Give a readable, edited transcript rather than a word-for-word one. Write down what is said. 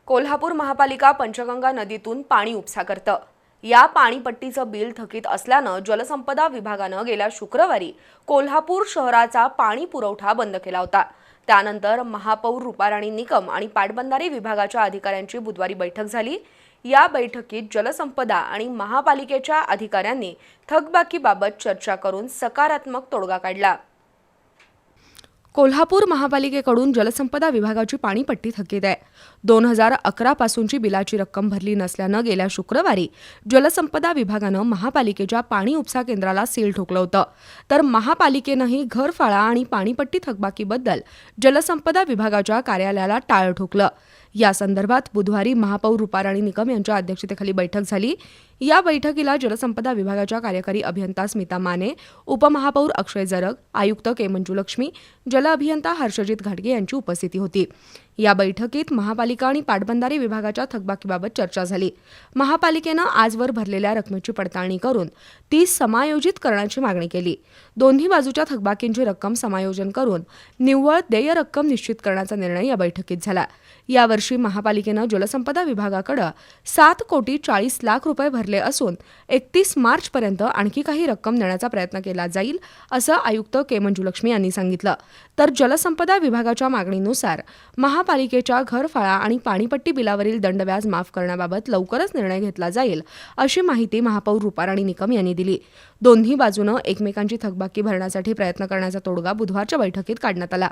कोल्हापूर महापालिका पंचगंगा नदीतून पाणी उपसा करतं। या पाणीपट्टीचं बिल थकीत असल्यानं जलसंपदा विभागानं गेल्या शुक्रवारी कोल्हापूर शहराचा पाणी पुरवठा बंद केला होता। त्यानंतर महापौर रूपाराणी निकम आणि पाटबंधारे विभागाच्या अधिकाऱ्यांची बुधवारी बैठक झाली। या बैठकीत जलसंपदा आणि महापालिकेच्या अधिकाऱ्यांनी थकबाकीबाबत चर्चा करून सकारात्मक तोडगा काढला। कोल्हापूर महापालिकेकडून जलसंपदा विभागाची पाणीपट्टी थकीत आहे। 2011 पासूनची बिलाची रक्कम भरली नसल्यानं गेल्या शुक्रवारी जलसंपदा विभागानं महापालिकेच्या पाणी उपसा केंद्राला सील ठोकलं होतं। तर महापालिकेनंही घरफाळा आणि पाणीपट्टी थकबाकीबद्दल जलसंपदा विभागाच्या कार्यालयाला टाळं ठोकलं। या संदर्भात बुधवारी महापौर रूपाराणी निकम यांच्या अध्यक्षतेखाली बैठक झाली। या बैठकीला जलसंपदा विभागाच्या कार्यकारी अभियंता स्मिता माने, उपमहापौर अक्षय जरग, आयुक्त के मंजुलक्ष्मी, जल अभियंता हर्षजित घाटगे यांची उपस्थिती होती। या बैठकीत महापालिका आणि पाटबंधारे विभागाच्या थकबाकीबाबत चर्चा झाली। महापालिकेनं आजवर भरलेल्या रकमेची पडताळणी करून ती समायोजित करण्याची मागणी केली। दोन्ही बाजूच्या थकबाकींची रक्कम समायोजन करून निव्वळ देय रक्कम निश्चित करण्याचा निर्णय या बैठकीत झाला। यावर्षी महापालिकेनं जलसंपदा विभागाकडे 7,40,00,000 रुपये भरले असून 31 मार्चपर्यंत आणखी काही रक्कम देण्याचा प्रयत्न केला जाईल, असं आयुक्त के मंजुलक्ष्मी यांनी सांगितलं। तर जलसंपदा विभागाच्या मागणीनुसार महापालिकेच्या घरफाळा आणि पाणीपट्टी बिलावरील दंडव्याज माफ करण्याबाबत लवकरच निर्णय घेतला जाईल, अशी माहिती महापौर रूपाराणी निकम यांनी दिली। दोन्ही बाजूनं एकमेकांची थकबाकी भरण्यासाठी प्रयत्न करण्याचा तोडगा बुधवारच्या बैठकीत काढण्यात आला।